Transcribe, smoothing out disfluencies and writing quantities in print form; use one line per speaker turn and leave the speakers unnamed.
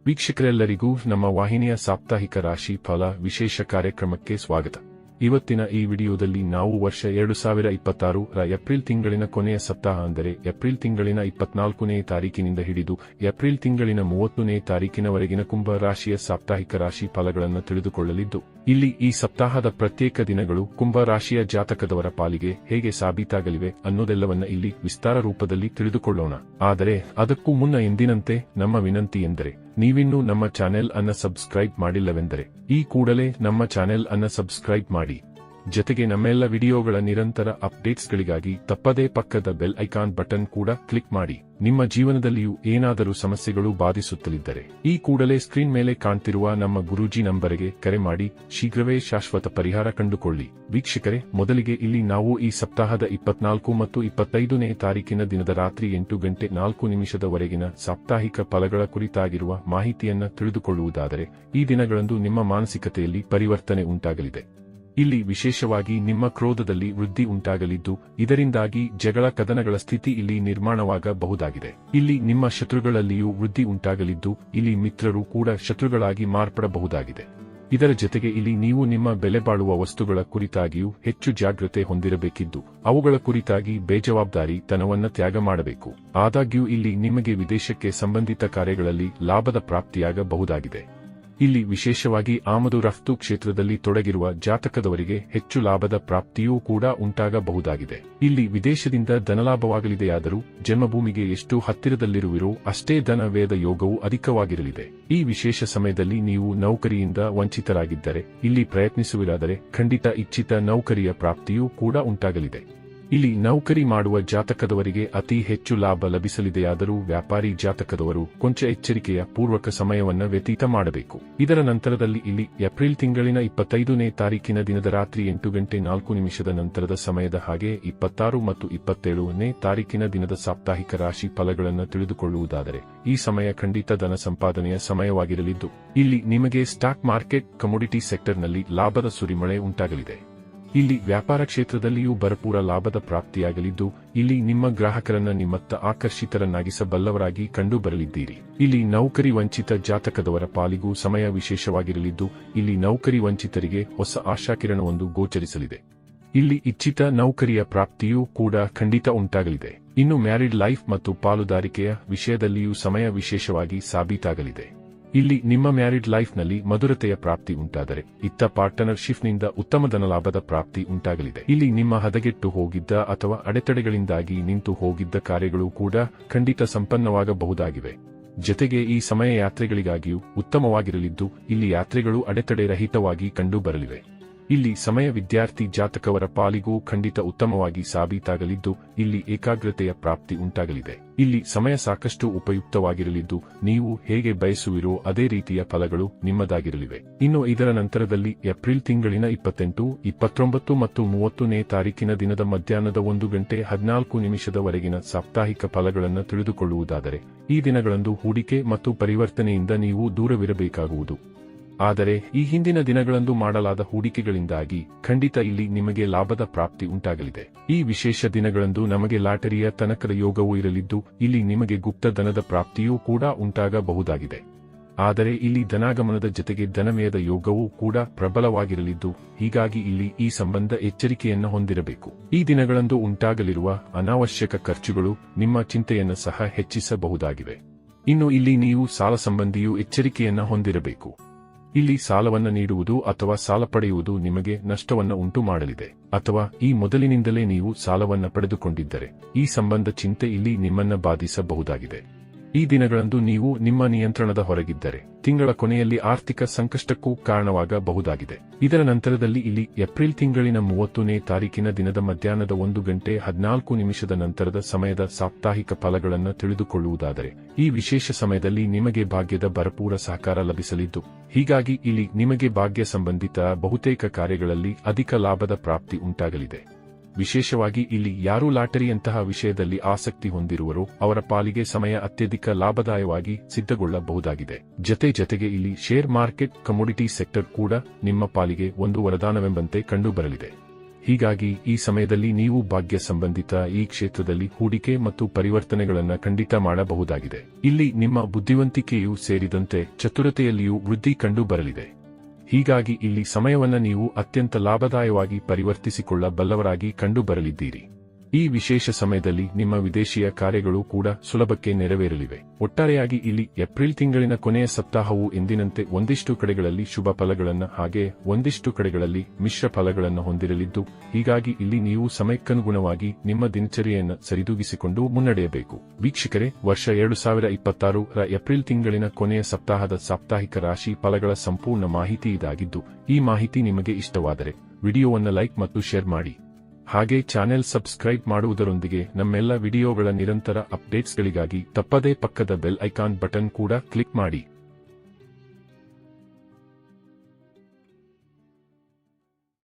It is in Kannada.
ವೀಕ್ಷಕರೆಲ್ಲರಿಗೂ ನಮ್ಮ ವಾಹಿನಿಯ ಸಾಪ್ತಾಹಿಕ ರಾಶಿ ಫಲ ವಿಶೇಷ ಕಾರ್ಯಕ್ರಮಕ್ಕೆ ಸ್ವಾಗತ. ಇವತ್ತಿನ ಈ ವಿಡಿಯೋದಲ್ಲಿ ನಾವು ವರ್ಷ 2026 ರ ಏಪ್ರಿಲ್ ತಿಂಗಳಿನ ಕೊನೆಯ ಸಪ್ತಾಹ ಅಂದರೆ ಏಪ್ರಿಲ್ ತಿಂಗಳಿನ 24ನೇ ತಾರೀಕಿನಿಂದ ಹಿಡಿದು ಏಪ್ರಿಲ್ ತಿಂಗಳಿನ 30ನೇ ತಾರೀಕಿನವರೆಗಿನ ಕುಂಭ ರಾಶಿಯ ಸಾಪ್ತಾಹಿಕ ರಾಶಿ ಫಲಗಳನ್ನು ತಿಳಿದುಕೊಳ್ಳಲಿದ್ದು, ಇಲ್ಲಿ ಈ ಸಪ್ತಾಹದ ಪ್ರತ್ಯೇಕ ದಿನಗಳು ಕುಂಭ ರಾಶಿಯ ಜಾತಕದವರ ಪಾಲಿಗೆ ಹೇಗೆ ಸಾಬೀತಾಗಲಿವೆ ಅನ್ನೋದೆಲ್ಲವನ್ನ ಇಲ್ಲಿ ವಿಸ್ತಾರ ರೂಪದಲ್ಲಿ ತಿಳಿದುಕೊಳ್ಳೋಣ. ಆದರೆ ಅದಕ್ಕೂ ಮುನ್ನ ಎಂದಿನಂತೆ ನಮ್ಮ ವಿನಂತಿ ಎಂದರೆ, ನೀವಿನ್ನೂ ನಮ್ಮ ಚಾನೆಲ್ ಅನ್ನ ಸಬ್ಸ್ಕ್ರೈಬ್ ಮಾಡಿಲ್ಲವೆಂದರೆ ಈ ಕೂಡಲೇ ನಮ್ಮ ಚಾನೆಲ್ ಅನ್ನ ಸಬ್ಸ್ಕ್ರೈಬ್ ಮಾಡಿ. ಜೊತೆಗೆ ನಮ್ಮೆಲ್ಲ ವಿಡಿಯೋಗಳ ನಿರಂತರ ಅಪ್ಡೇಟ್ಸ್ಗಳಿಗಾಗಿ ತಪ್ಪದೇ ಪಕ್ಕದ ಬೆಲ್ ಐಕಾನ್ ಬಟನ್ ಕೂಡ ಕ್ಲಿಕ್ ಮಾಡಿ. ನಿಮ್ಮ ಜೀವನದಲ್ಲಿಯೂ ಏನಾದರೂ ಸಮಸ್ಯೆಗಳು ಬಾಧಿಸುತ್ತಲಿದ್ದರೆ ಈ ಕೂಡಲೇ ಸ್ಕ್ರೀನ್ ಮೇಲೆ ಕಾಣ್ತಿರುವ ನಮ್ಮ ಗುರೂಜಿ ನಂಬರಿಗೆ ಕರೆ ಮಾಡಿ ಶೀಘ್ರವೇ ಶಾಶ್ವತ ಪರಿಹಾರ ಕಂಡುಕೊಳ್ಳಿ. ವೀಕ್ಷಕರೇ, ಮೊದಲಿಗೆ ಇಲ್ಲಿ ನಾವು ಈ ಸಪ್ತಾಹದ 24 ಮತ್ತು 25ನೇ ತಾರೀಕಿನ ದಿನದ ರಾತ್ರಿ 8:04 ಸಾಪ್ತಾಹಿಕ ಫಲಗಳ ಕುರಿತಾಗಿರುವ ಮಾಹಿತಿಯನ್ನ ತಿಳಿದುಕೊಳ್ಳುವುದಾದರೆ, ಈ ದಿನಗಳಂದು ನಿಮ್ಮ ಮಾನಸಿಕತೆಯಲ್ಲಿ ಪರಿವರ್ತನೆ ಉಂಟಾಗಲಿದೆ. ಇಲ್ಲಿ ವಿಶೇಷವಾಗಿ ನಿಮ್ಮ ಕ್ರೋಧದಲ್ಲಿ ವೃದ್ಧಿ ಉಂಟಾಗಲಿದ್ದು, ಇದರಿಂದಾಗಿ ಜಗಳ ಕದನಗಳ ಸ್ಥಿತಿ ಇಲ್ಲಿ ನಿರ್ಮಾಣವಾಗಬಹುದಾಗಿದೆ. ಇಲ್ಲಿ ನಿಮ್ಮ ಶತ್ರುಗಳಲ್ಲಿಯೂ ವೃದ್ಧಿ ಉಂಟಾಗಲಿದ್ದು, ಇಲ್ಲಿ ಮಿತ್ರರು ಕೂಡ ಶತ್ರುಗಳಾಗಿ ಮಾರ್ಪಡಬಹುದಾಗಿದೆ. ಇದರ ಜೊತೆಗೆ ಇಲ್ಲಿ ನೀವು ನಿಮ್ಮ ಬೆಲೆ ಬಾಳುವ ವಸ್ತುಗಳ ಕುರಿತಾಗಿಯೂ ಹೆಚ್ಚು ಜಾಗ್ರತೆ ಹೊಂದಿರಬೇಕಿದ್ದು, ಅವುಗಳ ಕುರಿತಾಗಿ ಬೇಜವಾಬ್ದಾರಿ ತನವನ್ನ ತ್ಯಾಗ ಮಾಡಬೇಕು. ಆದಾಗ್ಯೂ ಇಲ್ಲಿ ನಿಮಗೆ ವಿದೇಶಕ್ಕೆ ಸಂಬಂಧಿತ ಕಾರ್ಯಗಳಲ್ಲಿ ಲಾಭದ ಪ್ರಾಪ್ತಿಯಾಗಬಹುದಾಗಿದೆ. ಇಲ್ಲಿ ವಿಶೇಷವಾಗಿ ಆಮದು ರಫ್ತು ಕ್ಷೇತ್ರದಲ್ಲಿ ತೊಡಗಿರುವ ಜಾತಕದವರಿಗೆ ಹೆಚ್ಚು ಲಾಭದ ಪ್ರಾಪ್ತಿಯೂ ಕೂಡ ಉಂಟಾಗಬಹುದಾಗಿದೆ. ಇಲ್ಲಿ ವಿದೇಶದಿಂದ ಧನಲಾಭವಾಗಲಿದೆಯಾದರೂ ಜನ್ಮಭೂಮಿಗೆ ಎಷ್ಟು ಹತ್ತಿರದಲ್ಲಿರುವಿರೋ ಅಷ್ಟೇ ಧನ ವೇದ ಯೋಗವು ಅಧಿಕವಾಗಿರಲಿದೆ. ಈ ವಿಶೇಷ ಸಮಯದಲ್ಲಿ ನೀವು ನೌಕರಿಯಿಂದ ವಂಚಿತರಾಗಿದ್ದರೆ ಇಲ್ಲಿ ಪ್ರಯತ್ನಿಸುವಿರಾದರೆ ಖಂಡಿತ ಇಚ್ಛಿತ ನೌಕರಿಯ ಪ್ರಾಪ್ತಿಯೂ ಕೂಡ ಉಂಟಾಗಲಿದೆ. ಇಲ್ಲಿ ನೌಕರಿ ಮಾಡುವ ಜಾತಕದವರಿಗೆ ಅತಿ ಹೆಚ್ಚು ಲಾಭ ಲಭಿಸಲಿದೆಯಾದರೂ ವ್ಯಾಪಾರಿ ಜಾತಕದವರು ಕೊಂಚ ಎಚ್ಚರಿಕೆಯ ಪೂರ್ವಕ ಸಮಯವನ್ನ ವ್ಯತೀತ ಮಾಡಬೇಕು. ಇದರ ನಂತರದಲ್ಲಿ ಇಲ್ಲಿ ಏಪ್ರಿಲ್ ತಿಂಗಳಿನ 25ನೇ ತಾರೀಕಿನ ದಿನದ ರಾತ್ರಿ 8:04 ನಂತರದ ಸಮಯದ ಹಾಗೆ 26 ಮತ್ತು 27ನೇ ತಾರೀಕಿನ ದಿನದ ಸಾಪ್ತಾಹಿಕ ರಾಶಿ ಫಲಗಳನ್ನು ತಿಳಿದುಕೊಳ್ಳುವುದಾದರೆ, ಈ ಸಮಯ ಖಂಡಿತ ಧನ ಸಂಪಾದನೆಯ ಸಮಯವಾಗಿರಲಿದ್ದು, ಇಲ್ಲಿ ನಿಮಗೆ ಸ್ಟಾಕ್ ಮಾರ್ಕೆಟ್, ಕಮೋಡಿಟಿ ಸೆಕ್ಟರ್ನಲ್ಲಿ ಲಾಭದ ಸುರಿಮಳೆ ಉಂಟಾಗಲಿದೆ. ಇಲ್ಲಿ ವ್ಯಾಪಾರ ಕ್ಷೇತ್ರದಲ್ಲಿಯೂ ಭರಪೂರ ಲಾಭದ ಪ್ರಾಪ್ತಿಯಾಗಲಿದ್ದು, ಇಲ್ಲಿ ನಿಮ್ಮ ಗ್ರಾಹಕರನ್ನ ನಿಮ್ಮತ್ತ ಆಕರ್ಷಿತರನ್ನಾಗಿಸಬಲ್ಲವರಾಗಿ ಕಂಡುಬರಲಿದ್ದೀರಿ. ಇಲ್ಲಿ ನೌಕರಿ ವಂಚಿತ ಜಾತಕದವರ ಪಾಲಿಗೂ ಸಮಯ ವಿಶೇಷವಾಗಿರಲಿದ್ದು, ಇಲ್ಲಿ ನೌಕರಿ ವಂಚಿತರಿಗೆ ಹೊಸ ಆಶಾಕಿರಣವೊಂದು ಗೋಚರಿಸಲಿದೆ. ಇಲ್ಲಿ ಇಚ್ಛಿತ ನೌಕರಿಯ ಪ್ರಾಪ್ತಿಯೂ ಕೂಡ ಖಂಡಿತ ಉಂಟಾಗಲಿದೆ. ಇನ್ನು ಮ್ಯಾರಿಡ್ ಲೈಫ್ ಮತ್ತು ಪಾಲುದಾರಿಕೆಯ ವಿಷಯದಲ್ಲಿಯೂ ಸಮಯ ವಿಶೇಷವಾಗಿ ಸಾಬೀತಾಗಲಿದೆ. ಇಲ್ಲಿ ನಿಮ್ಮ ಮ್ಯಾರಿಡ್ ಲೈಫ್ನಲ್ಲಿ ಮಧುರತೆಯ ಪ್ರಾಪ್ತಿ ಉಂಟಾದರೆ, ಇತ್ತ ಪಾರ್ಟ್ನರ್ಶಿಪ್ನಿಂದ ಉತ್ತಮ ಧನಲಾಭದ ಪ್ರಾಪ್ತಿ ಉಂಟಾಗಲಿದೆ. ಇಲ್ಲಿ ನಿಮ್ಮ ಹದಗೆಟ್ಟು ಹೋಗಿದ್ದ ಅಥವಾ ಅಡೆತಡೆಗಳಿಂದಾಗಿ ನಿಂತು ಹೋಗಿದ್ದ ಕಾರ್ಯಗಳು ಕೂಡ ಖಂಡಿತ ಸಂಪನ್ನವಾಗಬಹುದಾಗಿವೆ. ಜೊತೆಗೆ ಈ ಸಮಯ ಯಾತ್ರೆಗಳಿಗಾಗಿಯೂ ಉತ್ತಮವಾಗಿರಲಿದ್ದು, ಇಲ್ಲಿ ಯಾತ್ರೆಗಳು ಅಡೆತಡೆ ರಹಿತವಾಗಿ ಕಂಡುಬರಲಿವೆ. ಇಲ್ಲಿ ಸಮಯ ವಿದ್ಯಾರ್ಥಿ ಜಾತಕವರ ಪಾಲಿಗೂ ಖಂಡಿತ ಉತ್ತಮವಾಗಿ ಸಾಬೀತಾಗಲಿದ್ದು, ಇಲ್ಲಿ ಏಕಾಗ್ರತೆಯ ಪ್ರಾಪ್ತಿ ಉಂಟಾಗಲಿದೆ. ಇಲ್ಲಿ ಸಮಯ ಸಾಕಷ್ಟು ಉಪಯುಕ್ತವಾಗಿರಲಿದ್ದು, ನೀವು ಹೇಗೆ ಬಯಸುವಿರೋ ಅದೇ ರೀತಿಯ ಫಲಗಳು ನಿಮ್ಮದಾಗಿರಲಿವೆ. ಇನ್ನು ಇದರ ನಂತರದಲ್ಲಿ ಏಪ್ರಿಲ್ ತಿಂಗಳಿನ 28, 29 ಮತ್ತು 30ನೇ ತಾರೀಕಿನ ದಿನದ ಮಧ್ಯಾಹ್ನದ 1:14 ಸಾಪ್ತಾಹಿಕ ಫಲಗಳನ್ನು ತಿಳಿದುಕೊಳ್ಳುವುದಾದರೆ, ಈ ದಿನಗಳಂದು ಹೂಡಿಕೆ ಮತ್ತು ಪರಿವರ್ತನೆಯಿಂದ ನೀವು ದೂರವಿರಬೇಕಾಗುವುದು. ಆದರೆ ಈ ಹಿಂದಿನ ದಿನಗಳಂದು ಮಾಡಲಾದ ಹೂಡಿಕೆಗಳಿಂದಾಗಿ ಖಂಡಿತ ಇಲ್ಲಿ ನಿಮಗೆ ಲಾಭದ ಪ್ರಾಪ್ತಿ ಉಂಟಾಗಲಿದೆ. ಈ ವಿಶೇಷ ದಿನಗಳಂದು ನಮಗೆ ಲಾಟರಿಯ ತನಕದ ಯೋಗವೂ ಇರಲಿದ್ದು, ಇಲ್ಲಿ ನಿಮಗೆ ಗುಪ್ತ ಧನದ ಪ್ರಾಪ್ತಿಯೂ ಕೂಡ ಉಂಟಾಗಬಹುದಾಗಿದೆ. ಆದರೆ ಇಲ್ಲಿ ಧನಾಗಮನದ ಜೊತೆಗೆ ಧನವ್ಯಯದ ಯೋಗವೂ ಕೂಡ ಪ್ರಬಲವಾಗಿರಲಿದ್ದು, ಹೀಗಾಗಿ ಇಲ್ಲಿ ಈ ಸಂಬಂಧ ಎಚ್ಚರಿಕೆಯನ್ನು ಹೊಂದಿರಬೇಕು. ಈ ದಿನಗಳಂದು ಉಂಟಾಗಲಿರುವ ಅನಾವಶ್ಯಕ ಖರ್ಚುಗಳು ನಿಮ್ಮ ಚಿಂತೆಯನ್ನು ಸಹ ಹೆಚ್ಚಿಸಬಹುದಾಗಿವೆ. ಇನ್ನು ಇಲ್ಲಿ ನೀವು ಸಾಲ ಸಂಬಂಧಿಯೂ ಎಚ್ಚರಿಕೆಯನ್ನು ಹೊಂದಿರಬೇಕು. ಇಲ್ಲಿ ಸಾಲವನ್ನ ನೀಡುವುದು ಅಥವಾ ಸಾಲ ಪಡೆಯುವುದು ನಿಮಗೆ ನಷ್ಟವನ್ನ ಉಂಟು ಮಾಡಲಿದೆ. ಅಥವಾ ಈ ಮೊದಲಿನಿಂದಲೇ ನೀವು ಸಾಲವನ್ನ ಪಡೆದುಕೊಂಡಿದ್ದರೆ ಈ ಸಂಬಂಧ ಚಿಂತೆ ಇಲ್ಲಿ ನಿಮ್ಮನ್ನ ಬಾಧಿಸಬಹುದಾಗಿದೆ. ಈ ದಿನಗಳಂದು ನೀವು ನಿಮ್ಮ ನಿಯಂತ್ರಣದ ಹೊರಗಿದ್ದರೆ ತಿಂಗಳ ಕೊನೆಯಲ್ಲಿ ಆರ್ಥಿಕ ಸಂಕಷ್ಟಕ್ಕೂ ಕಾರಣವಾಗಬಹುದಾಗಿದೆ. ಇದರ ನಂತರದಲ್ಲಿ ಇಲ್ಲಿ ಏಪ್ರಿಲ್ ತಿಂಗಳಿನ 30ನೇ ತಾರೀಕಿನ ದಿನದ ಮಧ್ಯಾಹ್ನದ 1:14 ನಂತರದ ಸಮಯದ ಸಾಪ್ತಾಹಿಕ ಫಲಗಳನ್ನು ತಿಳಿದುಕೊಳ್ಳುವುದಾದರೆ, ಈ ವಿಶೇಷ ಸಮಯದಲ್ಲಿ ನಿಮಗೆ ಭಾಗ್ಯದ ಭರಪೂರ ಸಹಕಾರ ಲಭಿಸಲಿದ್ದು, ಹೀಗಾಗಿ ಇಲ್ಲಿ ನಿಮಗೆ ಭಾಗ್ಯ ಸಂಬಂಧಿತ ಬಹುತೇಕ ಕಾರ್ಯಗಳಲ್ಲಿ ಅಧಿಕ ಲಾಭದ ಪ್ರಾಪ್ತಿ ಉಂಟಾಗಲಿದೆ. ವಿಶೇಷವಾಗಿ ಇಲ್ಲಿ ಯಾರು ಲಾಟರಿಯಂತಹ ವಿಷಯದಲ್ಲಿ ಆಸಕ್ತಿ ಹೊಂದಿರುವರೋ ಅವರ ಪಾಲಿಗೆ ಸಮಯ ಅತ್ಯಧಿಕ ಲಾಭದಾಯವಾಗಿ ಸಿದ್ಧಗೊಳ್ಳಬಹುದಾಗಿದೆ. ಜೊತೆಗೆ ಇಲ್ಲಿ ಶೇರ್ ಮಾರ್ಕೆಟ್, ಕಮೋಡಿಟಿ ಸೆಕ್ಟರ್ ಕೂಡ ನಿಮ್ಮ ಪಾಲಿಗೆ ಒಂದು ವರದಾನವೆಂಬಂತೆ ಕಂಡುಬರಲಿದೆ. ಹೀಗಾಗಿ ಈ ಸಮಯದಲ್ಲಿ ನೀವು ಭಾಗ್ಯ ಸಂಬಂಧಿತ ಈ ಕ್ಷೇತ್ರದಲ್ಲಿ ಹೂಡಿಕೆ ಮತ್ತು ಪರಿವರ್ತನೆಗಳನ್ನು ಖಂಡಿತ ಮಾಡಬಹುದಾಗಿದೆ. ಇಲ್ಲಿ ನಿಮ್ಮ ಬುದ್ಧಿವಂತಿಕೆಯೂ ಸೇರಿದಂತೆ ಚತುರತೆಯಲ್ಲಿಯೂ ವೃದ್ಧಿ ಕಂಡು ಬರಲಿದೆ. ಹೀಗಾಗಿ ಇಲ್ಲಿ ಸಮಯವನ್ನ ನೀವು ಅತ್ಯಂತ ಲಾಭದಾಯವಾಗಿ ಪರಿವರ್ತಿಸಿಕೊಳ್ಳಬಲ್ಲವರಾಗಿ ಕಂಡು ಬರಲಿದ್ದೀರಿ. ಈ ವಿಶೇಷ ಸಮಯದಲ್ಲಿ ನಿಮ್ಮ ವಿದೇಶೀಯ ಕಾರ್ಯಗಳು ಕೂಡ ಸುಲಭಕ್ಕೆ ನೆರವೇರಲಿವೆ. ಒಟ್ಟಾರೆಯಾಗಿ ಇಲ್ಲಿ ಏಪ್ರಿಲ್ ತಿಂಗಳಿನ ಕೊನೆಯ ಸಪ್ತಾಹವು ಎಂದಿನಂತೆ ಒಂದಿಷ್ಟು ಕಡೆಗಳಲ್ಲಿ ಶುಭ ಫಲಗಳನ್ನು ಹಾಗೆ ಒಂದಿಷ್ಟು ಕಡೆಗಳಲ್ಲಿ ಮಿಶ್ರ ಫಲಗಳನ್ನು ಹೊಂದಿರಲಿದ್ದು, ಹೀಗಾಗಿ ಇಲ್ಲಿ ನೀವು ಸಮಯಕ್ಕನುಗುಣವಾಗಿ ನಿಮ್ಮ ದಿನಚರಿಯನ್ನು ಸರಿದೂಗಿಸಿಕೊಂಡು ಮುನ್ನಡೆಯಬೇಕು. ವೀಕ್ಷಕರೇ, ವರ್ಷ 2026ರ ಏಪ್ರಿಲ್ ತಿಂಗಳಿನ ಕೊನೆಯ ಸಪ್ತಾಹದ ಸಾಪ್ತಾಹಿಕ ರಾಶಿ ಫಲಗಳ ಸಂಪೂರ್ಣ ಮಾಹಿತಿ ಇದಾಗಿದ್ದು, ಈ ಮಾಹಿತಿ ನಿಮಗೆ ಇಷ್ಟವಾದರೆ ವಿಡಿಯೋವನ್ನು ಲೈಕ್ ಮತ್ತು ಶೇರ್ ಮಾಡಿ. ಹಾಗೆ ಚಾನೆಲ್ ಸಬ್ಸ್ಕ್ರೈಬ್ ಮಾಡುವುದರೊಂದಿಗೆ ನಮ್ಮೆಲ್ಲ ವಿಡಿಯೋಗಳ ನಿರಂತರ ಅಪ್ಡೇಟ್ಸ್ಗಳಿಗಾಗಿ ತಪ್ಪದೇ ಪಕ್ಕದ ಬೆಲ್ ಐಕಾನ್ ಬಟನ್ ಕೂಡ ಕ್ಲಿಕ್ ಮಾಡಿ.